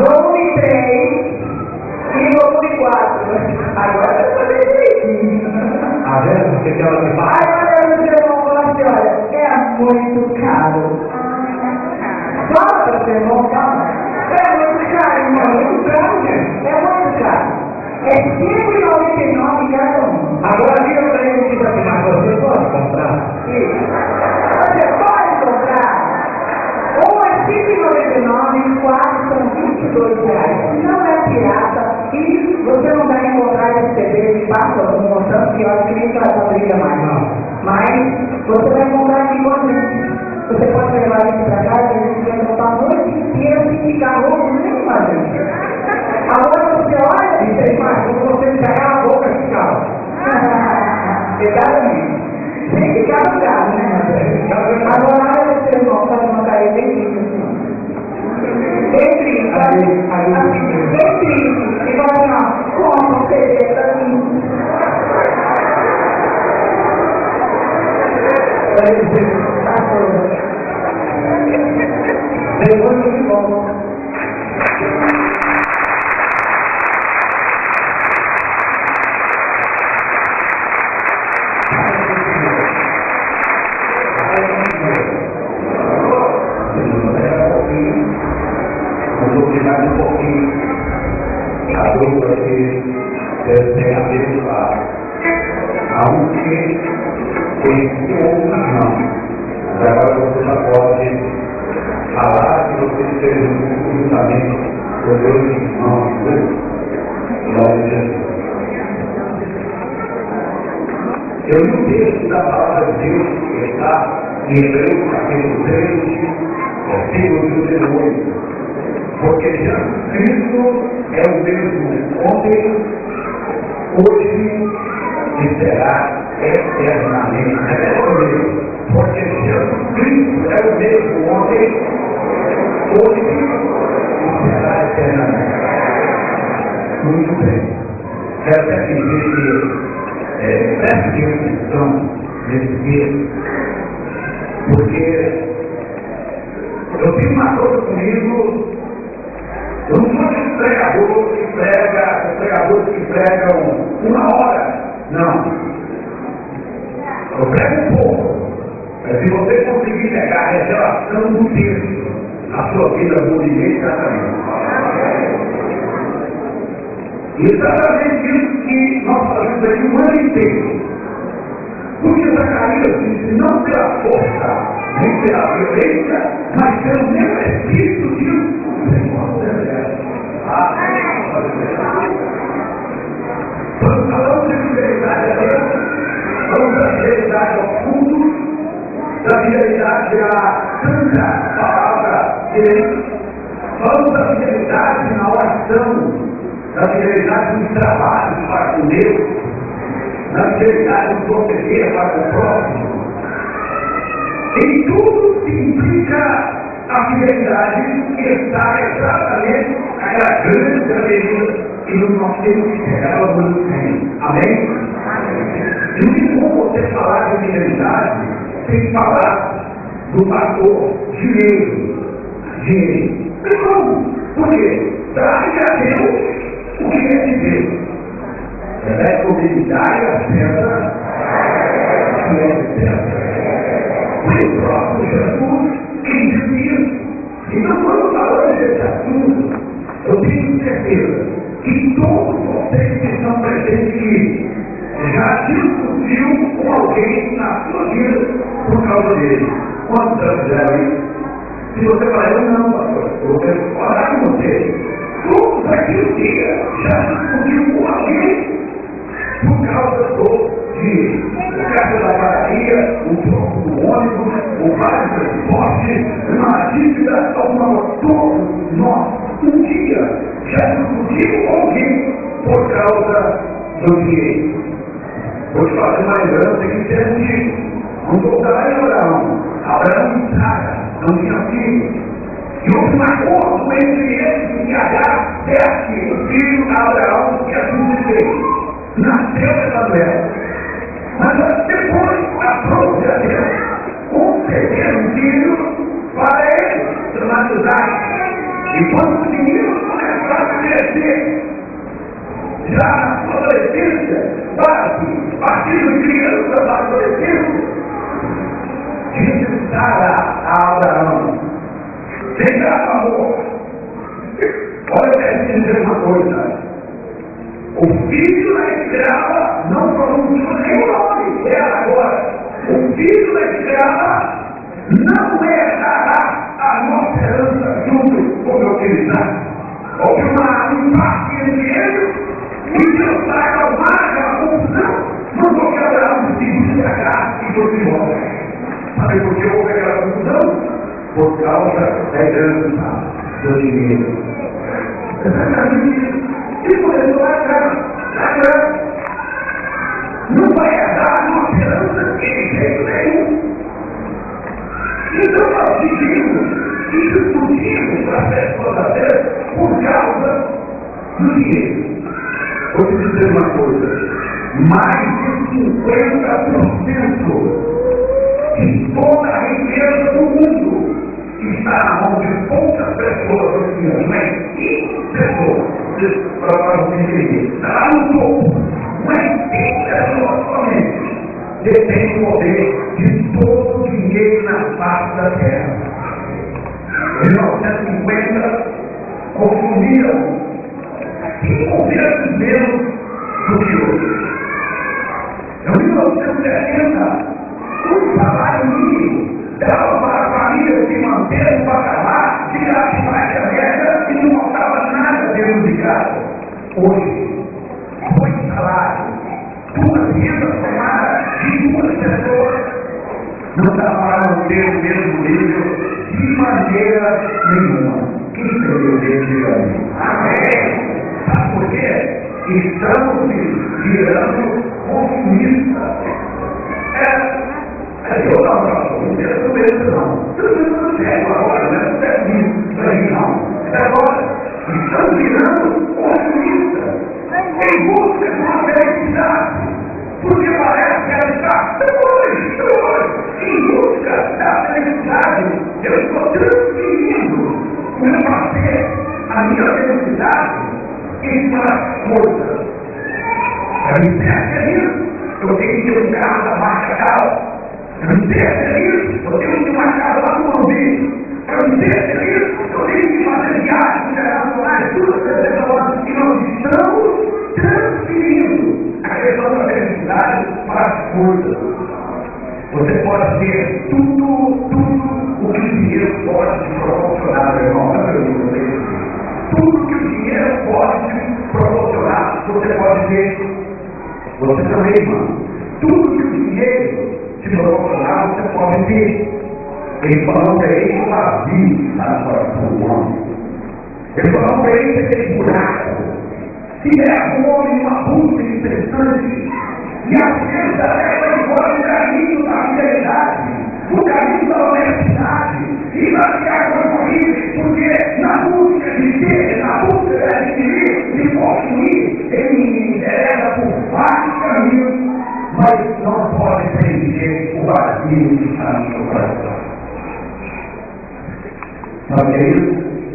volume 3 e volume 4. Agora eu vou fazer direitinho. A vendo? Você quer ela que vai? Aí eu meu irmão falou assim, olha, é muito caro. Fala para seu irmão, calma. É muito caro, irmão. É muito caro, gente. É muito caro. É R$5,99 cada um. Agora diga para ele que vai tomar. Você pode comprar? Isso. Você pode comprar. Um é R$5,99 e 4 são R$22. Não é pirata e você não vai encontrar esse CD de passo algum mostrando que eu acho que nem trataria mais. Não. Mas você vai encontrar aqui com a gente. Você pode levar isso para casa e a gente vai botar a noite inteira sem ficar louco nem com a gente. Agora você olha e você faz, como você pegar a boca de calma. Exatamente. Sem ficar no carro, né? Agora olha você, irmão, faz uma carinha bem triste assim. Bem triste, sabe? Bem triste. E vai assim, ó, como você pra mim. Levante de volta. Vou obrigado um pouquinho a dupla que tem abençoado. A um que tem outro não. Mas agora você já pode falar que você fez um juntamente com dois irmãos, glória a Jesus. Eu li o texto da palavra de Deus que está em Hebreus capítulo 3, versículo 18. Porque Jesus Cristo é o mesmo ontem, hoje e será eternamente. Porque Jesus Cristo é o mesmo ontem, hoje e será eternamente. Muito bem. Quero até dizer que preste atenção nesse texto, porque eu tenho uma coisa comigo. Eu não sou um pregadores que pregam uma hora. Não. Eu prego um pouco. Mas se você conseguir pegar a revelação do texto, a sua vida mudaria exatamente. Exatamente isso que nós fazemos aqui o ano inteiro. Porque Zacarias disse, não pela força, nem pela violência, mas pelo meu Espírito de Vamos falando de fidelidade a Deus, vamos da fidelidade ao fundo, da fidelidade à santa palavra de Deus, vamos da fidelidade na oração, da fidelidade nos trabalhos para com Deus, da fidelidade no proteger para com o próximo. Em tudo que implica a fidelidade que está exatamente aquela grande alegria que nós temos que chegar ao mundo sem. Amém? Não tem como você falar de fidelidade sem falar do fator dinheiro. Dinheiro. Não como? Por quê? Traga a Deus o que é de Deus. É fidelidade a certa que é de certa. Foi o próprio Jesus quem disse isso. Então, quando falamos desse assunto, eu tenho certeza que todos vocês que estão presentes aqui já discutiu com alguém na sua vida por causa dele. Quantos anos fizeram isso? Se você falar, eu não, pastor, eu vou falar com você. Todos aqui um dia já discutiu com alguém por causa do dinheiro. O carro da padaria, o troco do ônibus, o vale do transporte, uma dívida, alguma coisa. Todos nós, um dia, já discutimos com alguém por causa do dinheiro. Vou te fazer uma lembrança que tem antigo. Vamos voltar em Abraão. Abraão e Sara não tinham filhos. E houve um acordo entre eles de Agar, o filho de Abraão, que assim se fez. Nasceu Emanuel. Mas depois aprove a Deus conceder um filho para ele, chamado Isaac. E quando o menino filho, criança, adolescente, registrada a Abraão. Sem graça, amor. Olha, eu quero te dizer uma coisa. O filho da escrava não pronunciou nem o nome dela agora. O filho da escrava não herdará a nossa herança junto com o meu querido. Houve um empate entre eles e Deus vai acalmar aquela confusão. Mandou que Abraão seguisse a graça e fosse embora. Sabe por que houve aquela confusão? Por causa da herança do dinheiro. E começou a grana. Não vai herdar a nossa herança de jeito nenhum. Então nós vivimos e discutimos para ser toda vez por causa do dinheiro. Vou te dizer uma coisa. Mais de 50% de toda a riqueza do mundo está na mão de poucas pessoas hoje em dia, mas 5 pessoas, para você entender, está no topo, mas 5 pessoas somente detêm o poder de todo o dinheiro na face da terra. Em 1950, consumiram 5 vezes menos do que hoje. Em 1970, um salário mínimo dava para a família se manter um patamar de classe média e não faltava nada dentro de casa. Hoje, 2 salários, 2 rendas somadas de 2 pessoas, não dá para manter o mesmo nível de maneira nenhuma. Quem entendeu desse amém? Sabe por quê? Estamos virando consumistas. Eu não estou mesmo não. Não sério agora, não é sério não. Agora, estamos virando consumistas em busca de uma felicidade. Porque parece que ela está hoje, em busca da felicidade. Eu estou transferindo o meu prazer, a minha felicidade em uma coisa. Para me ser feliz, eu tenho que ter um carro da marca tal. Para me ser feliz, eu tenho que ter uma casa lá no Morumbi. Para me ser feliz, eu tenho que fazer viagens internacionais, tudo que e nós estamos transferindo a questão da felicidade para as coisas. Você pode ter tudo o que o dinheiro pode te proporcionar, meu irmão. Tudo que o dinheiro pode te proporcionar, você pode ter. Você também, irmão. Tudo que o dinheiro te proporcionar, você pode ter. Ele falou para ele vazio na sua pulmão. Ele falou para ele que tem buraco. Se é um homem uma busca interessante, e a ciência leva embora o caminho da fidelidade, o caminho da honestidade, e vai ficar concorrido, porque na busca de ter, na busca de adquirir, de construir, ele envereda por vários caminhos, mas não pode preencher o vazio que está no seu coração. Mas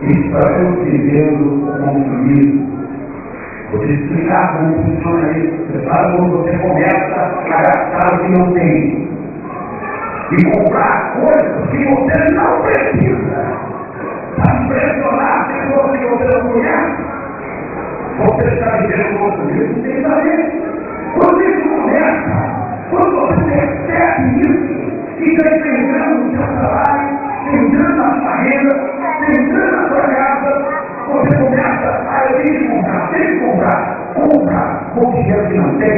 estamos vivendo o consumismo. Vou te explicar como funciona isso. Você sabe quando você começa a gastar o que não tem e comprar coisas que você não precisa para impressionar pessoas que você não conhece. Você está vivendo o consumismo sem saber. Quando isso começa, quando você percebe isso e está entregando o seu salário, entrando na sua renda, entrando na sua casa, você começa a compra com dinheiro que não tem,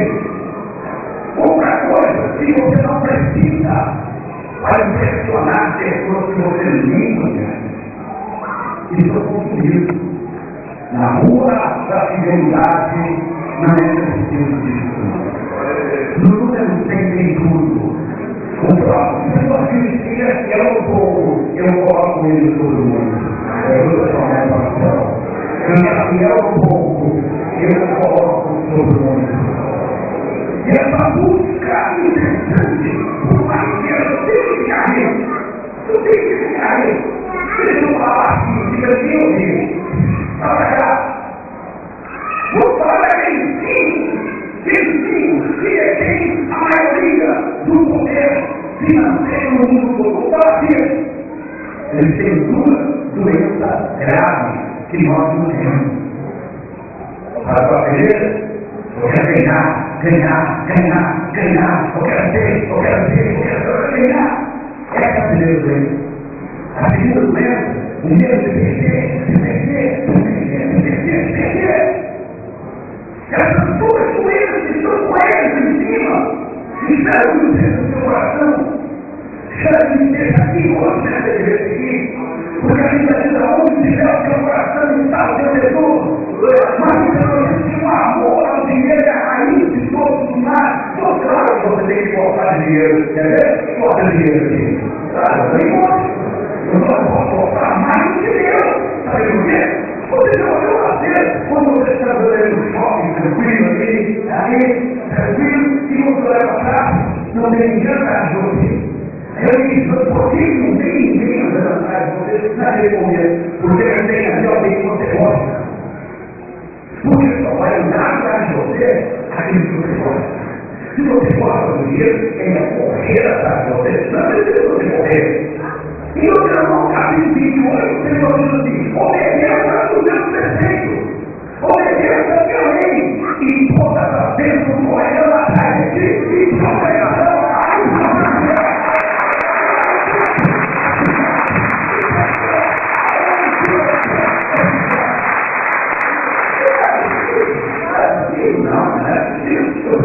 compra coisas que você não precisa para impressionar pessoas que você nem conhece. Isso é consumismo. Na rua da fidelidade não é preciso disso. No número tem tudo. O próprio, se você dizer que eu coloco ele em todo mundo. Eu sou uma pastor. E é um pouco, eu coloco todo mundo. E essa busca incessante, por mais que eu tenha que ficar aí. Deixa eu falar aqui, diga assim, ouvir. Olha cá. Vou falar em sim, que é quem que nós não temos. Para a beleza, eu quero ganhar, ganhar, ganhar, ganhar, eu quero ter, eu quero ganhar. Essa é a primeira doença. A segunda doença, o medo de perder. Essas duas doenças que estão com eles em cima, espero que você no seu coração, espero que esteja aqui hoje nessa igreja aqui, porque a gente diz aonde tiver o seu coração está o seu tesouro. Mas então existe um amor ao dinheiro, a raiz de todos os males. Então, claro que você tem que colocar dinheiro, quer ver? Coloca dinheiro aqui. Claro, não importa. Eu não posso colocar mais do que Deus. Sabe por quê? Você já olhou a Deus quando você está andando no shopping, tranquilo ali, tranquilo, e você vai passar, não tem ninguém atrás de você. Eu disse, por que não tem ninguém andando atrás de você? Não é responder, porque não tem ali alguém que você gosta. Porque só vai andar atrás de você aquilo que você gosta. Se você gosta do dinheiro, ele vai correr atrás de você. Não precisa você correr. E eu quero colocar em 28, ele falou assim, obedeça os meus preceitos, obedeça a minha lei, e todas as bênçãos correndo atrás de ti, e obrigação não, né?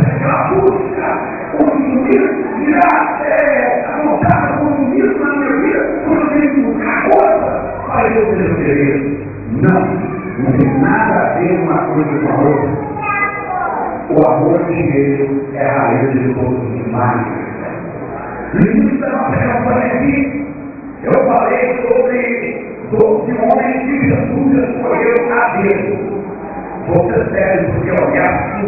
Aquela busca, o dinheiro virá anotada como isso na minha vida, quando eu tenho uma coisa para eu querer. Não tem nada a ver uma coisa com a outra. O amor de dinheiro é a raiz de todos os males. No início da nossa campanha aqui, eu falei sobre 12 homens que Jesus escolheu a Deus. Você serve porque é honesto,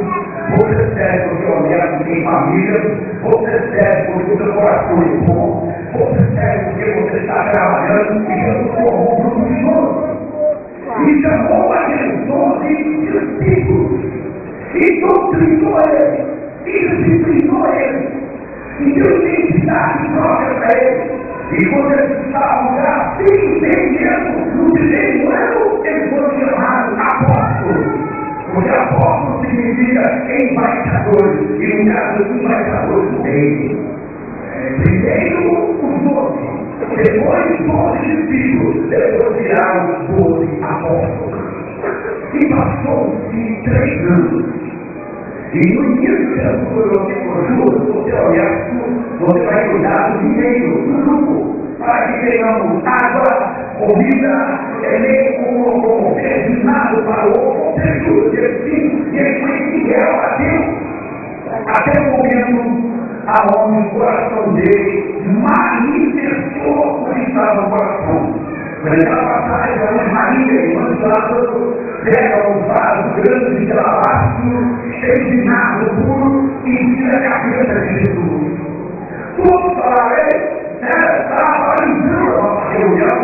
você serve porque é honesto, tem família, você serve porque o seu coração é bom, você serve porque você está trabalhando e Jesus formou um grupo de 12. E chamou aqueles 12 discípulos e doutrinou eles, e disciplinou eles, e deu identidade própria para eles. E quando eles estavam já entendendo no primeiro ano, eles foram chamados apóstolos. Porque apóstolo significa embaixador, e no caso dos embaixadores do reino. Primeiro os 12, depois 12 discípulos, depois viraram 12 apóstolos. E passou-se 3 anos. E no início da sua Judas, você olhar, você vai cuidar do dinheiro, do grupo, para que tenhamos água, comida, leite, como destinado para o outro, tudo assim, e ele foi fiel a Deus, até o momento aonde o coração dele manifestou o que estava no coração. Naquela passagem, onde Maria e Lázaro pegam um vaso grande de alabastro, cheio de nada puro, e tira a cabeça de Jesus. Todos falaram, estava paralisando a nossa reunião.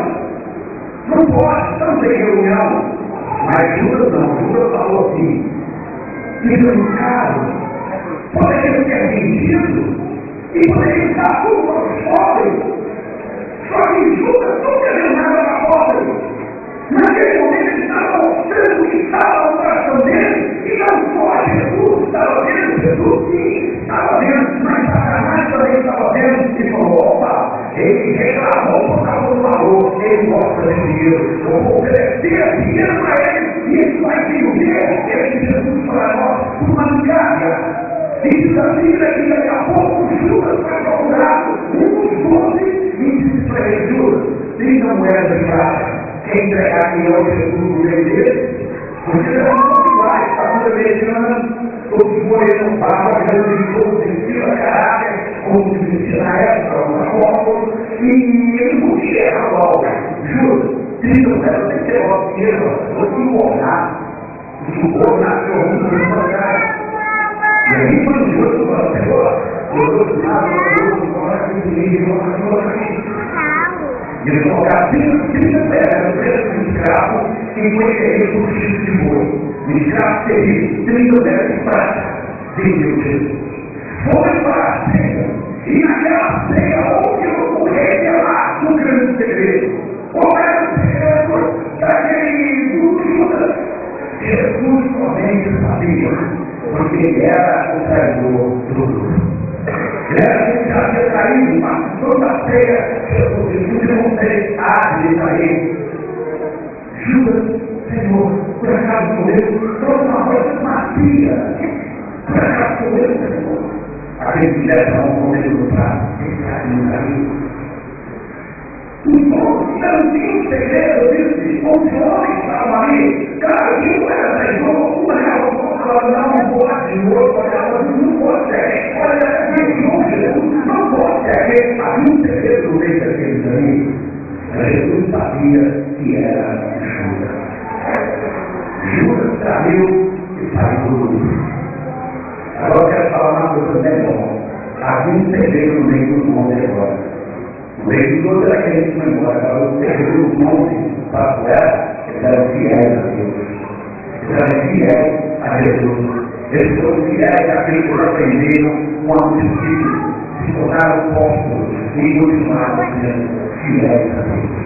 Não pode, não tem reunião. Mas Judas não, Judas falou assim, fica no caso, poderia ter vendido e poderia estar tudo para os pobres. Só que Judas não queria nada para pobres. Naquele momento ele estava mostrando o que estava no coração dele, e não só Jesus estava vendo, Jesus sim estava vendo, mas Satanás também estava vendo, e falou, opa, ele reclamou por causa do valor, ele gosta de dinheiro, eu vou oferecer dinheiro para ele, e isso vai viver esse Jesus para nós, por uma migalha. E diz a Bíblia que daqui a pouco Judas vai procurar uns 12 e disse para ele, Judas, 30 moedas de prata. Quem entregar aqui hoje Jesus no meio dele, porque ele não pode iguais, está toda americana, todos morreram barba, grande, todos ensina caráter, como se dizia na época, uma apóstolo, e ele não chega logo. Judas, 30 moedas tem que ter logo dinheiro, vou te engordar. Engordar seu mundo de sua cara. E aí, quando Judas falou, pegou do lado, e ele colocar 30 pedras no preço de escravo, 50 reis por chifre de boi. O escravo teria 30 pedras de prata. Vendeu Jesus. Foi para a ceia. E naquela ceia houve o revelado um grande segredo. Qual era o segredo daquele Ele era o traidor do grupo. Ele era aquele que havia traído, mas toda feia, Jesus não fez árvore para ele. Judas, Senhor, por acaso sou eu? Trouxe uma coisa macia. Por acaso sou eu, Senhor? Aquele que leva a mão com ele no prato, ele caiu no caminho. Então, não tinha um segredo disso, onde o homem estava ali, cara, isso era traidor, uma relação, não pode, o outro, não pode ser, olha, não pode ser, havia um segredo no meio daqueles ali, Jesus sabia que era Judas. Judas traiu e saiu do grupo. Agora eu quero falar uma coisa bem bom. Havia um segredo no meio do mundo agora. O meio de todos aqueles que foram embora, agora o segredo do mundo para fora, eles eram fiéis a Deus. Eles eram fiéis a Jesus. Eles foram fiéis àquilo que aprenderam quando discípulos, se tornaram apóstolos e continuaram sendo fiéis a Deus.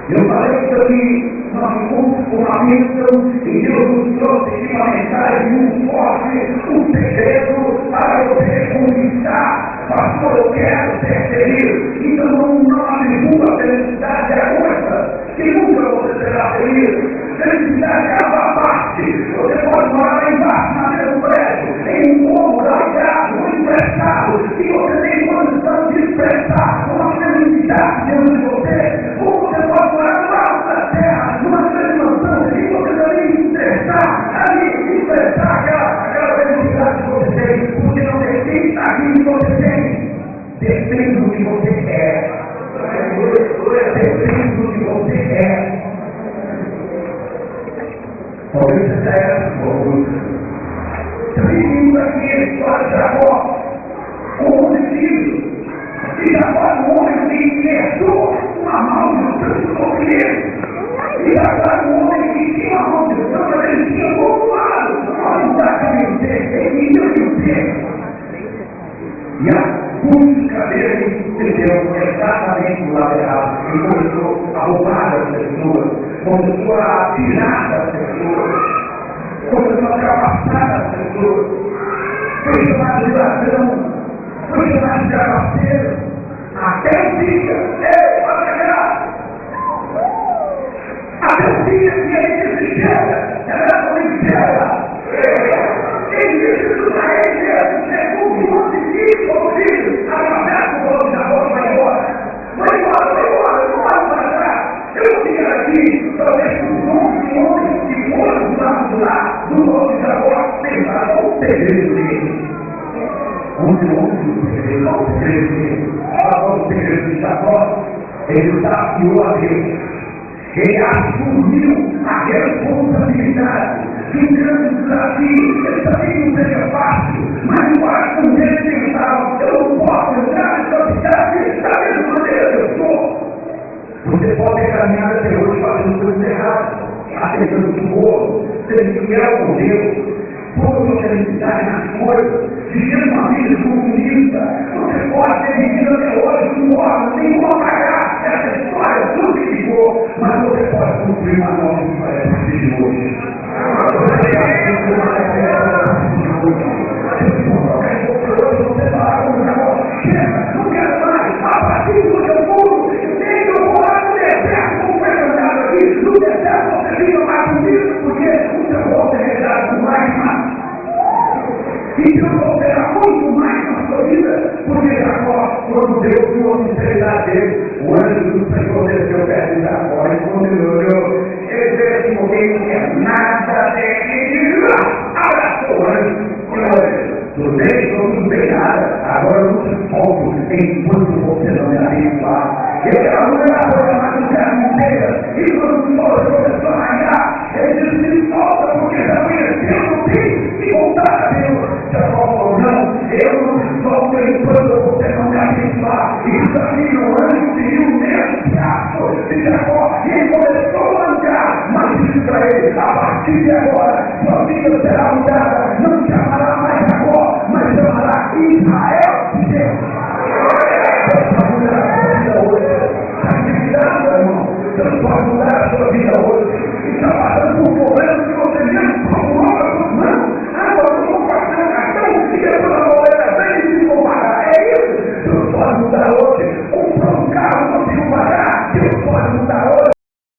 Eu falei isso aqui, nós fomos com uma bênção e Deus nos trouxe aqui uma mensagem muito forte, um segredo para você conquistar. Pastor, eu quero ser feliz. Então não atribua a felicidade à coisa, que nunca você será feliz. Felicidade é a parte. Você pode morar lá embaixo, na mesma prédio, em um cômodo, alugado, emprestado, e você tem condição de emprestar uma felicidade dentro de você. Ou você pode morar no alto da terra, numa grande mansão, e você também emprestar aquela felicidade que você tem, porque não depende daquilo que você tem. Depende do que você quer. Depende do que você quer. Talvez você saia da luta. Seguindo aqui a história de Jacó, como discípulo. E Jacó é um homem que herdou uma maldição sobre ele. E Jacó é um homem que tinha uma maldição, mas ele tinha povoado. Exatamente, ele ia dizer. E a busca dele se deu exatamente do lado errado. Ele começou a roubar as pessoas, começou a tirar das pessoas, começou a ultrapassar as pessoas. Foi chamado de ladrão, foi chamado de trapaceiro, até o dia, olha cá, até o dia que ele disse: chega, ela não chega. Ele disse tudo a ele, segundo o monte de filho, através do povo da boca, vai embora, não vai para trás. Eu vou ficar aqui, talvez um monte de homens que foram do lado lá, do monte da boca, pensaram o segredo dele. Onde o segredo, qual o segredo dele? Qual o segredo de Jacó? Ele desafiou a Deus. Ele assumiu a responsabilidade de um grande desafio. Ele sabia que não seria fácil, mas o coração dele pensava: eu não posso entrar nessa cidade da mesma maneira que eu sou. Você pode ter caminhado até hoje fazendo coisas erradas, atendendo o povo, sendo fiel com Deus, pondo felicidade nas coisas, vivendo uma vida consumista. Você pode ter vivido até hoje com órgãos, sem como apagar essa história, tudo que ficou, mas você pode cumprir uma nova história a partir de hoje. Você fala com o Jacó: chega, não quero mais, a partir do seu mundo, nem que eu vou lá no deserto, como foi cantado aqui, no deserto você fica mais bonito, porque o seu rosto é retirado com lágrimas. E Deus opera muito mais na sua vida, porque Jacó, quando Deus viu a sinceridade dele, o anjo do Senhor desceu perto de Jacó e quando ele olhou, ele veio assim comigo, que é nada dele, abraçou o anjo, e olha, tudo bem, nada, agora eu não te conto enquanto você não me abençoar. Eu quero olhar para a madrugada inteira, e quando o Senhor começou a raiar, ele disse: me solta, porque já conheceu o fim, e voltar a Deus. Jacó falou: não, eu não te solto enquanto você não me abençoar. E isso aqui no anjo viu o mesmo fiasco de Jacó, e ele começou a andar, mas disse para ele: a partir de agora, sua vida será mudada.